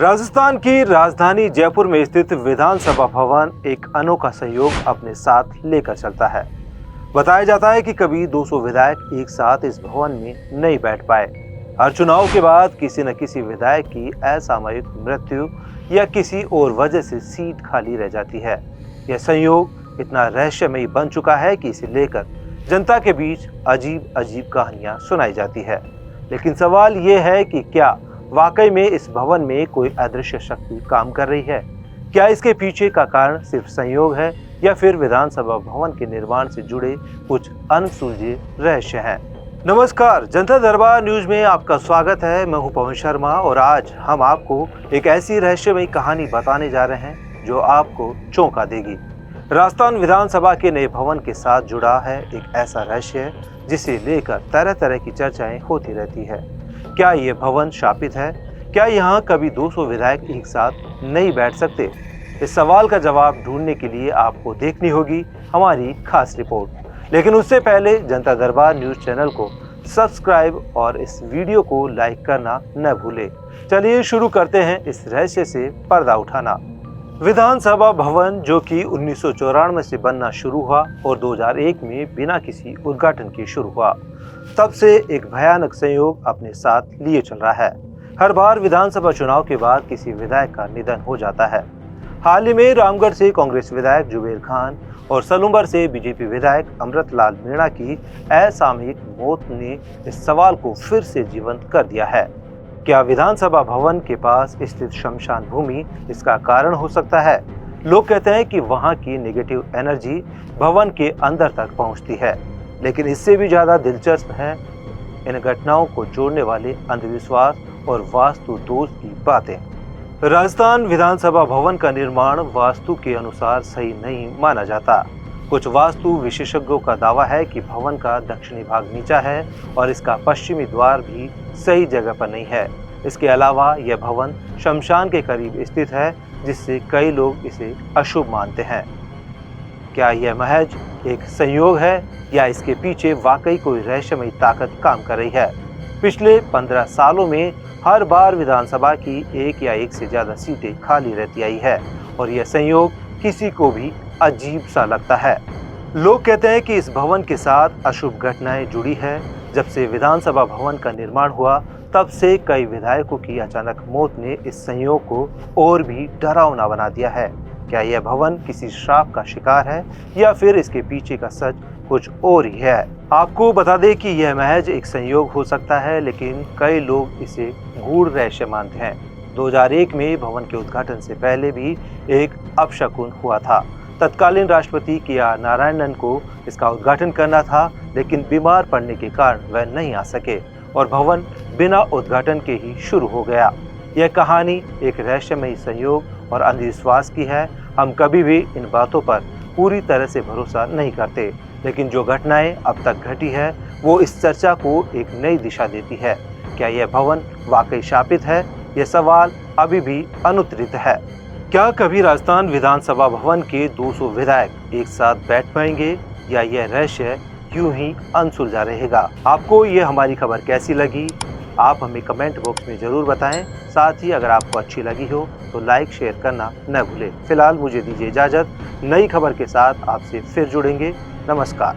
राजस्थान की राजधानी जयपुर में स्थित विधानसभा भवन एक अनोखा सहयोग अपने साथ लेकर चलता है। बताया जाता है कि कभी 200 विधायक एक साथ इस भवन में नहीं बैठ पाए। हर चुनाव के बाद किसी न किसी विधायक की असामयिक मृत्यु या किसी और वजह से सीट खाली रह जाती है। यह संयोग इतना रहस्यमयी बन चुका है कि इसे लेकर जनता के बीच अजीब अजीब कहानियां सुनाई जाती है। लेकिन सवाल ये है कि क्या वाकई में इस भवन में कोई अदृश्य शक्ति काम कर रही है? क्या इसके पीछे का कारण सिर्फ संयोग है या फिर विधानसभा भवन के निर्माण से जुड़े कुछ अनसुलझे रहस्य हैं? नमस्कार, जनता दरबार न्यूज में आपका स्वागत है। मैं हूं पवन शर्मा और आज हम आपको एक ऐसी रहस्यमयी कहानी बताने जा रहे हैं जो आपको चौंका देगी। राजस्थान विधानसभा के नए भवन के साथ जुड़ा है एक ऐसा रहस्य जिसे लेकर तरह तरह की चर्चाएं होती रहती है। क्या ये भवन शापित है? क्या यहाँ कभी 200 विधायक एक साथ नहीं बैठ सकते? इस सवाल का जवाब ढूंढने के लिए आपको देखनी होगी हमारी खास रिपोर्ट। लेकिन उससे पहले जनता दरबार न्यूज चैनल को सब्सक्राइब और इस वीडियो को लाइक करना न भूलें। चलिए शुरू करते हैं इस रहस्य से पर्दा उठाना। विधानसभा भवन जो कि 1994 से बनना शुरू हुआ और 2001 में बिना किसी उद्घाटन के शुरू हुआ, तब से एक भयानक संयोग अपने साथ लिए चल रहा है। हर बार विधानसभा चुनाव के बाद किसी विधायक का निधन हो जाता है। हाल ही में रामगढ़ से कांग्रेस विधायक जुबेर खान और सलूंबर से बीजेपी विधायक अमृतलाल मीणा की असामयिक मौत ने इस सवाल को फिर से जीवंत कर दिया है। क्या विधानसभा भवन के पास स्थित शमशान भूमि इसका कारण हो सकता है? लोग कहते हैं कि वहां की नेगेटिव एनर्जी भवन के अंदर तक पहुंचती है, लेकिन इससे भी ज्यादा दिलचस्प है इन घटनाओं को जोड़ने वाले अंधविश्वास और वास्तु दोष की बातें। राजस्थान विधानसभा भवन का निर्माण वास्तु के अनुसार सही नहीं माना जाता। कुछ वास्तु विशेषज्ञों का दावा है कि भवन का दक्षिणी भाग नीचा है और इसका पश्चिमी द्वार भी सही जगह पर नहीं है। इसके अलावा यह भवन शमशान के करीब स्थित है, जिससे कई लोग इसे अशुभ मानते हैं। क्या यह महज एक संयोग है या इसके पीछे वाकई कोई रहस्यमयी ताकत काम कर रही है? पिछले 15 सालों में हर बार विधानसभा की एक या एक से ज्यादा सीटें खाली रहती आई है और यह संयोग किसी को भी अजीब सा लगता है। लोग कहते हैं कि इस भवन के साथ अशुभ घटनाएं जुड़ी है। जब से विधानसभा भवन का निर्माण हुआ तब से कई विधायकों की अचानक मौत ने इस संयोग को और भी डरावना बना दिया है। क्या यह भवन किसी श्राप का शिकार है या फिर इसके पीछे का सच कुछ और ही है? आपको बता दें कि यह महज एक संयोग हो सकता है, लेकिन कई लोग इसे गूढ़ रहस्य मानते हैं। 2001 में भवन के उद्घाटन से पहले भी एक अपशकुन हुआ था। तत्कालीन राष्ट्रपति के.आर. नारायणन को इसका उद्घाटन करना था, लेकिन बीमार पड़ने के कारण वह नहीं आ सके और भवन बिना उद्घाटन के ही शुरू हो गया। यह कहानी एक रहस्यमयी संयोग और अंधविश्वास की है। हम कभी भी इन बातों पर पूरी तरह से भरोसा नहीं करते, लेकिन जो घटनाएं अब तक घटी है वो इस चर्चा को एक नई दिशा देती है। क्या यह भवन वाकई शापित है? यह सवाल अभी भी अनुत्तरित है। क्या कभी राजस्थान विधानसभा भवन के 200 विधायक एक साथ बैठ पाएंगे या यह रहस्य यूं ही अनसुलझा रहेगा? आपको ये हमारी खबर कैसी लगी? आप हमें कमेंट बॉक्स में जरूर बताएं। साथ ही अगर आपको अच्छी लगी हो तो लाइक शेयर करना न भूलें। फिलहाल मुझे दीजिए इजाजत। नई खबर के साथ आपसे फिर जुड़ेंगे। नमस्कार।